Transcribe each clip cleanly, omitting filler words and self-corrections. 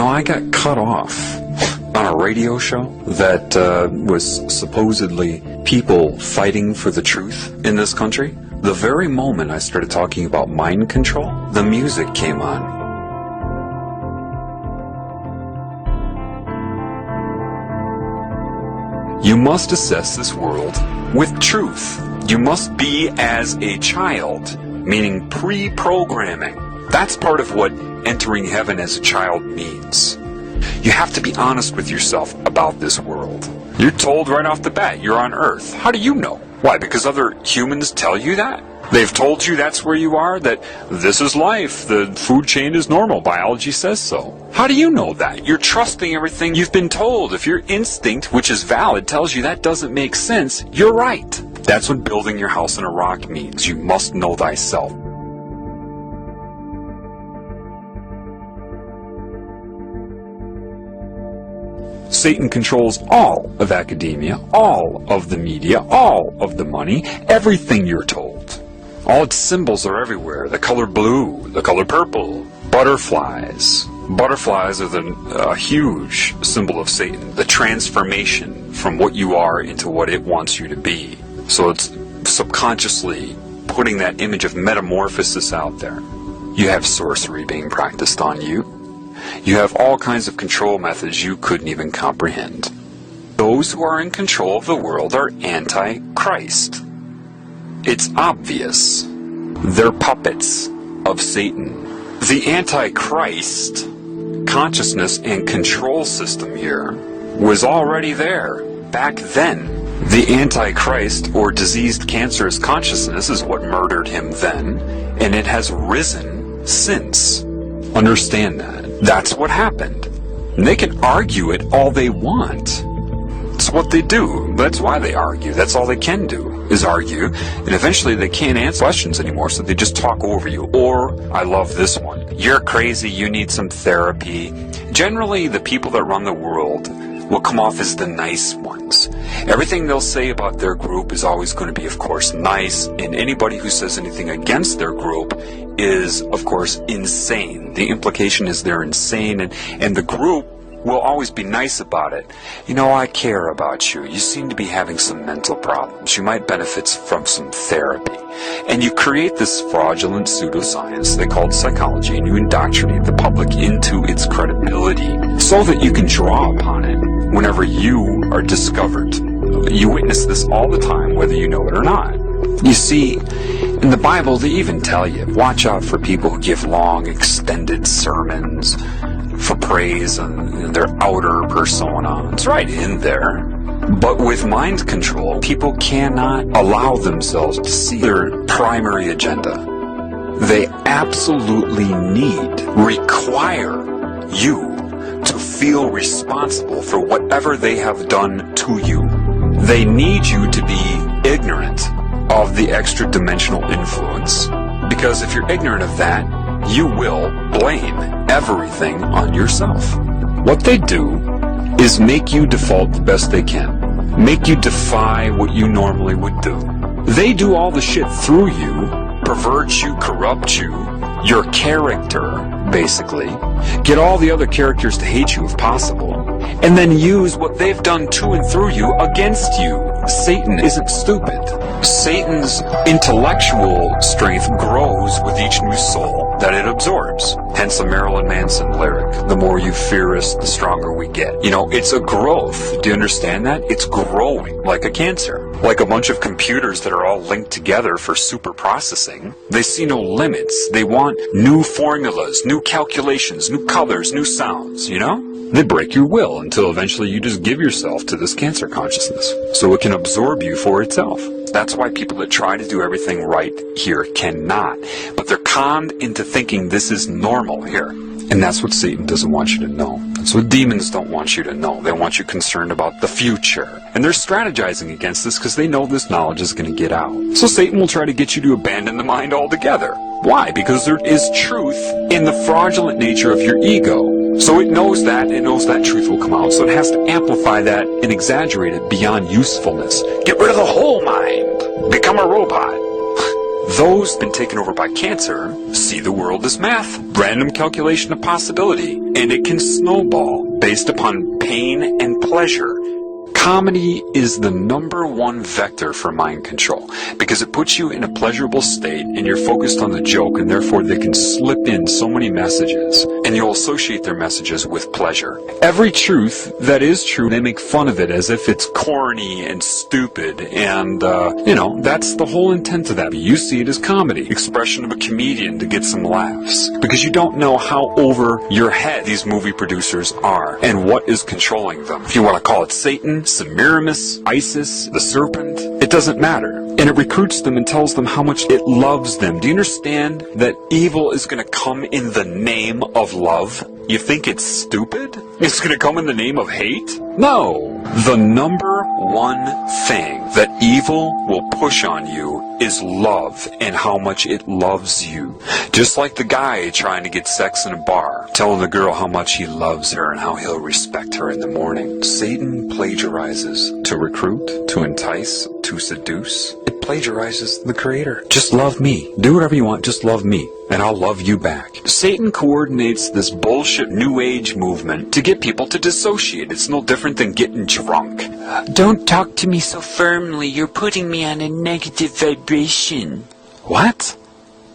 I got cut off on a radio show that was supposedly people fighting for the truth in this country. The very moment I started talking about mind control, the music came on. You must assess this world with truth. You must be as a child, meaning pre-programming. That's part of what entering heaven as a child means. You have to be honest with yourself about this world. You're told right off the bat you're on Earth. How do you know? Why? Because other humans tell you that? They've told you that's where you are, that this is life, the food chain is normal, biology says so. How do you know that? You're trusting everything you've been told. If your instinct, which is valid, tells you that doesn't make sense, you're right. That's what building your house in a rock means. You must know thyself. Satan controls all of academia, all of the media, all of the money, everything you're told. All its symbols are everywhere. The color blue, the color purple, butterflies. Butterflies are a huge symbol of Satan, the transformation from what you are into what it wants you to be. So it's subconsciously putting that image of metamorphosis out there. You have sorcery being practiced on you. You have all kinds of control methods you couldn't even comprehend. Those who are in control of the world are anti-Christ. It's obvious. They're puppets of Satan. The anti-Christ consciousness and control system here was already there back then. The anti-Christ or diseased cancerous consciousness is what murdered him then, and it has risen since. Understand that. That's what happened. And they can argue it all they want. It's what they do. That's why they argue. That's all they can do, is argue. And eventually they can't answer questions anymore, so they just talk over you. Or, I love this one, you're crazy, you need some therapy. Generally, the people that run the world will come off as the nice ones. Everything they'll say about their group is always going to be, of course, nice, and anybody who says anything against their group is, of course, insane. The implication is they're insane, and the group will always be nice about it. I care about you. You seem to be having some mental problems. You might benefit from some therapy. And you create this fraudulent pseudoscience they call psychology, and you indoctrinate the public into its credibility so that you can draw upon it whenever you are discovered. You witness this all the time, whether you know it or not. You see, in the Bible, they even tell you, watch out for people who give long, extended sermons for praise and their outer persona. It's right in there. But with mind control, people cannot allow themselves to see their primary agenda. They absolutely require you to feel responsible for whatever they have done to you. They need you to be ignorant of the extra-dimensional influence. Because if you're ignorant of that, you will blame everything on yourself. What they do is make you default the best they can. Make you defy what you normally would do. They do all the shit through you, pervert you, corrupt you, your character, basically. Get all the other characters to hate you if possible. And then use what they've done to and through you against you. Satan isn't stupid. Satan's intellectual strength grows with each new soul that it absorbs. Hence the Marilyn Manson lyric, the more you fear us, the stronger we get. It's a growth. Do you understand that? It's growing like a cancer. Like a bunch of computers that are all linked together for super processing. They see no limits. They want new formulas, new calculations, new colors, new sounds, They break your will until eventually you just give yourself to this cancer consciousness so it can absorb you for itself. That's why people that try to do everything right here cannot. But they're conned into thinking this is normal here. And that's what Satan doesn't want you to know. That's what demons don't want you to know. They want you concerned about the future. And they're strategizing against this because they know this knowledge is going to get out. So Satan will try to get you to abandon the mind altogether. Why? Because there is truth in the fraudulent nature of your ego. So it knows that truth will come out. So it has to amplify that and exaggerate it beyond usefulness. Get rid of the whole mind. Become a robot. Those been taken over by Cancer see the world as math, random calculation of possibility, and it can snowball based upon pain and pleasure. Comedy is the #1 vector for mind control because it puts you in a pleasurable state and you're focused on the joke, and therefore they can slip in so many messages and you'll associate their messages with pleasure. Every truth that is true, they make fun of it as if it's corny and stupid, and that's the whole intent of that. You see it as comedy, expression of a comedian to get some laughs, because you don't know how over your head these movie producers are and what is controlling them. If you want to call it Satan, Semiramis, Isis, the serpent, it doesn't matter. And it recruits them and tells them how much it loves them. Do you understand that evil is going to come in the name of love? You think it's stupid? It's going to come in the name of hate? No. The #1 thing that evil will push on you is love and how much it loves you. Just like the guy trying to get sex in a bar, telling the girl how much he loves her and how he'll respect her in the morning. Satan plagiarizes to recruit, to entice, to seduce. It plagiarizes the Creator. Just love me. Do whatever you want, just love me, and I'll love you back. Satan coordinates this bullshit New Age movement to get people to dissociate. It's no different than getting drunk. Don't talk to me so firmly. You're putting me on a negative vibration. What?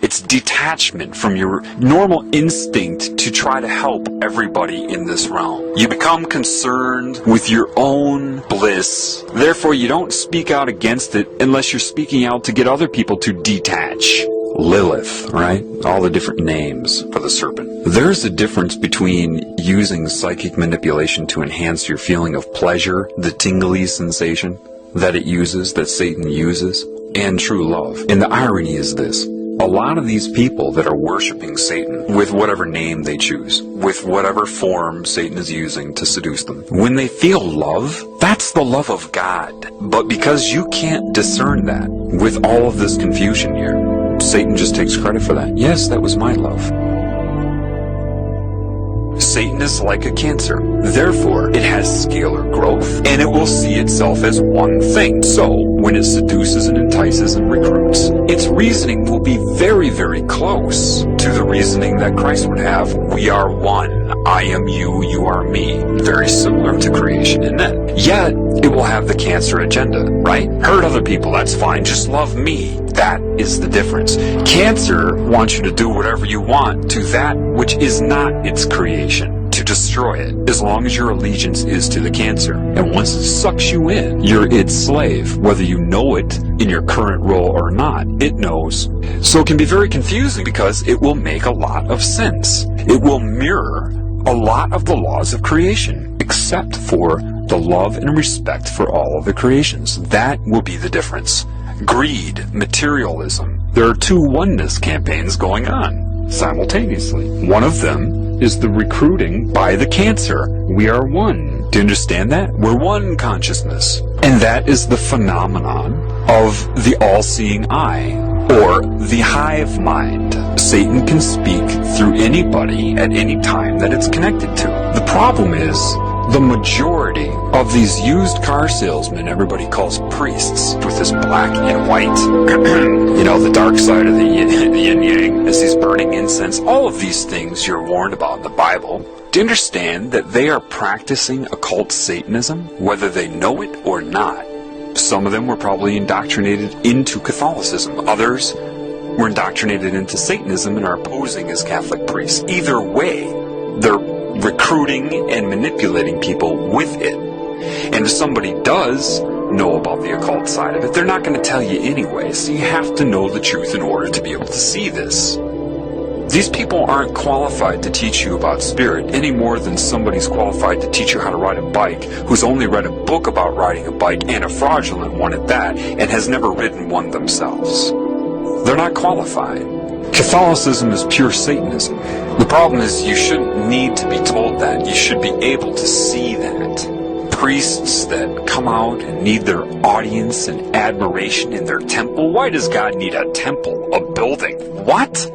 It's detachment from your normal instinct to try to help everybody in this realm. You become concerned with your own bliss. Therefore, you don't speak out against it unless you're speaking out to get other people to detach. Lilith, right? All the different names for the serpent. There's a difference between using psychic manipulation to enhance your feeling of pleasure, the tingly sensation that it uses, that Satan uses, and true love. And the irony is this. A lot of these people that are worshiping Satan, with whatever name they choose, with whatever form Satan is using to seduce them, when they feel love, that's the love of God. But because you can't discern that with all of this confusion here, Satan just takes credit for that. Yes, that was my love. Satan is like a cancer. Therefore, it has scalar growth, and it will see itself as one thing. So, when it seduces and entices and recruits, its reasoning will be very, very close to the reasoning that Christ would have. We are one. I am you, you are me. Very similar to creation, isn't it? Yet, it will have the cancer agenda, right? Hurt other people, that's fine. Just love me. That is the difference. Cancer wants you to do whatever you want to that which is not its creation, to destroy it, as long as your allegiance is to the cancer. And once it sucks you in, you're its slave, whether you know it in your current role or not. It knows. So it can be very confusing because it will make a lot of sense. It will mirror a lot of the laws of creation, except for the love and respect for all of the creations. That will be the difference. Greed, materialism. There are two oneness campaigns going on simultaneously. One of them is the recruiting by the cancer. We are one. Do you understand that? We're one consciousness. And that is the phenomenon of the all-seeing eye, or the hive mind. Satan can speak through anybody at any time that it's connected to. The problem is, the majority of these used car salesmen everybody calls priests, with this black and white, the dark side of the yin-yang, as he's burning incense, all of these things you're warned about in the Bible. Do you understand that they are practicing occult Satanism, whether they know it or not? Some of them were probably indoctrinated into Catholicism. Others were indoctrinated into Satanism and are posing as Catholic priests. Either way, they're recruiting and manipulating people with it. And if somebody does know about the occult side of it, they're not going to tell you anyway, so you have to know the truth in order to be able to see this. These people aren't qualified to teach you about spirit any more than somebody's qualified to teach you how to ride a bike who's only read a book about riding a bike, and a fraudulent one at that, and has never ridden one themselves. They're not qualified. Catholicism is pure Satanism. The problem is you shouldn't need to be told that. You should be able to see that. Priests that come out and need their audience and admiration in their temple. Why does God need a temple, a building? What?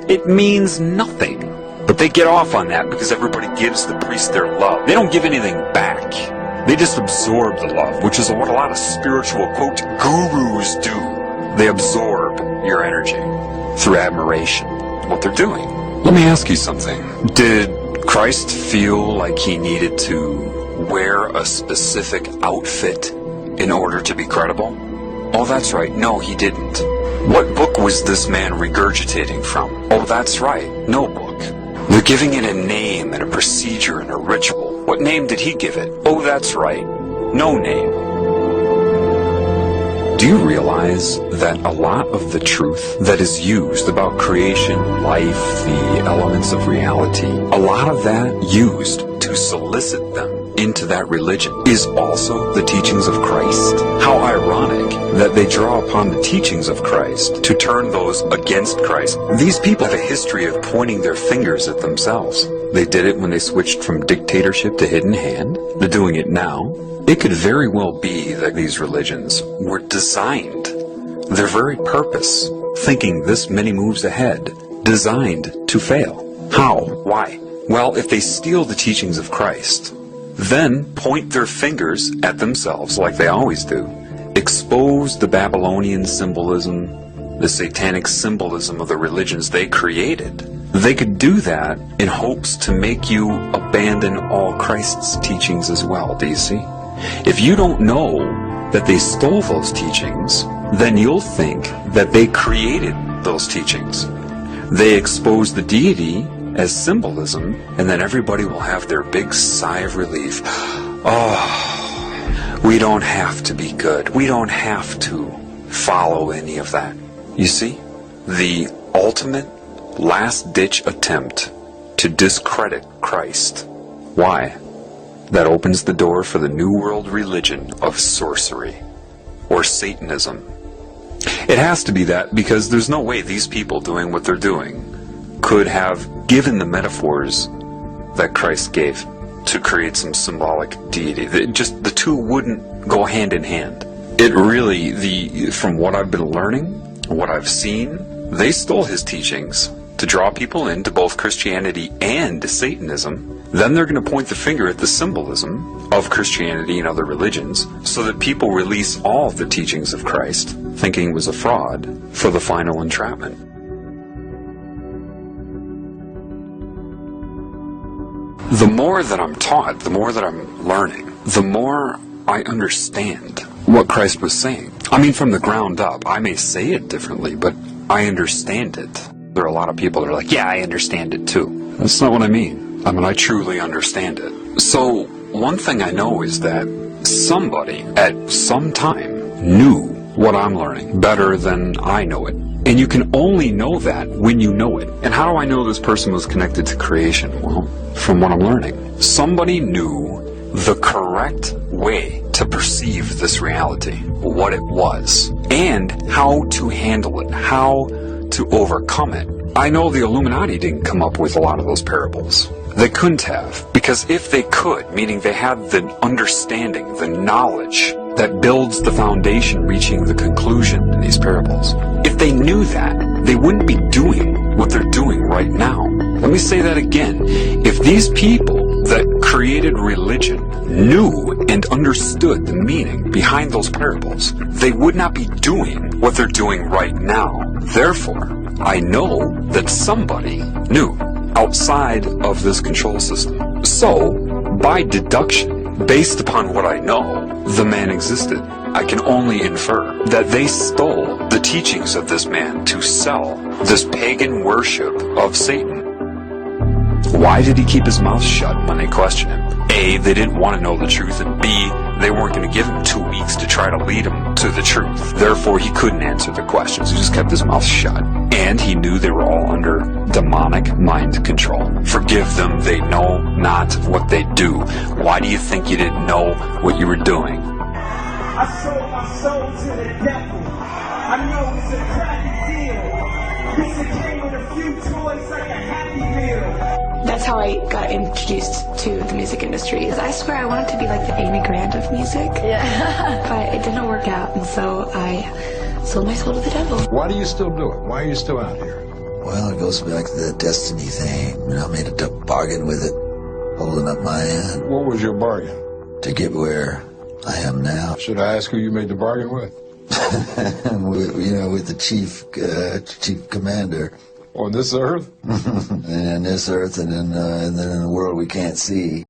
It means nothing. But they get off on that because everybody gives the priest their love. They don't give anything back. They just absorb the love, which is what a lot of spiritual, quote, gurus do. They absorb. your energy through admiration, what they're doing. Let me ask you something. Did Christ feel like he needed to wear a specific outfit in order to be credible? Oh, that's right. No, he didn't. What book was this man regurgitating from? Oh, that's right. No book. They're giving it a name and a procedure and a ritual. What name did he give it? Oh, that's right. No name. Do you realize that a lot of the truth that is used about creation, life, the elements of reality, a lot of that used to solicit them into that religion is also the teachings of Christ? How ironic that they draw upon the teachings of Christ to turn those against Christ. These people have a history of pointing their fingers at themselves. They did it when they switched from dictatorship to hidden hand. They're doing it now. It could very well be that these religions were designed, their very purpose, thinking this many moves ahead, designed to fail. How? Why? Well, if they steal the teachings of Christ, then point their fingers at themselves like they always do, expose the Babylonian symbolism, the satanic symbolism of the religions they created, they could do that in hopes to make you abandon all Christ's teachings as well, do you see? If you don't know that they stole those teachings, then you'll think that they created those teachings. They expose the deity as symbolism, and then everybody will have their big sigh of relief. Oh, we don't have to be good. We don't have to follow any of that. You see, the ultimate last-ditch attempt to discredit Christ. Why? That opens the door for the New World religion of sorcery, or Satanism. It has to be that because there's no way these people doing what they're doing could have given the metaphors that Christ gave to create some symbolic deity. The two wouldn't go hand in hand. It really, from what I've been learning, what I've seen, they stole his teachings to draw people into both Christianity and Satanism. Then they're going to point the finger at the symbolism of Christianity and other religions so that people release all of the teachings of Christ, thinking it was a fraud, for the final entrapment. The more that I'm taught, the more that I'm learning, the more I understand what Christ was saying. I mean, from the ground up. I may say it differently, but I understand it. There are a lot of people that are like, yeah, I understand it too. That's not what I mean. I mean, I truly understand it. So, one thing I know is that somebody at some time knew what I'm learning better than I know it. And you can only know that when you know it. And how do I know this person was connected to creation? Well, from what I'm learning. Somebody knew the correct way to perceive this reality, what it was, and how to handle it, how to overcome it. I know the Illuminati didn't come up with a lot of those parables. They couldn't have, because if they could, meaning they had the understanding, the knowledge that builds the foundation reaching the conclusion in these parables, if they knew that, they wouldn't be doing what they're doing right now. Let me say that again. If these people that created religion knew and understood the meaning behind those parables, they would not be doing what they're doing right now. Therefore, I know that somebody knew outside of this control system. So, by deduction, based upon what I know, the man existed. I can only infer that they stole the teachings of this man to sell this pagan worship of Satan. Why did he keep his mouth shut when they questioned him? A, they didn't want to know the truth, and B, they weren't going to give him 2 weeks to try to lead him to the truth. Therefore, he couldn't answer the questions. He just kept his mouth shut. And he knew they were all under demonic mind control. Forgive them, they know not what they do. Why do you think you didn't know what you were doing? I sold my soul to the devil. I know it's a crappy deal. This came with a few toys like a Happy Meal. That's how I got introduced to the music industry. I swear I wanted to be like the Amy Grant of music. Yeah. But it didn't work out, and so I sold my soul to the devil. Why do you still do it? Why are you still out here? Well, it goes back to the destiny thing. I made a bargain with it, holding up my end. What was your bargain? To get where I am now. Should I ask who you made the bargain with? with the chief commander. On this earth? And this earth, and then in the world we can't see.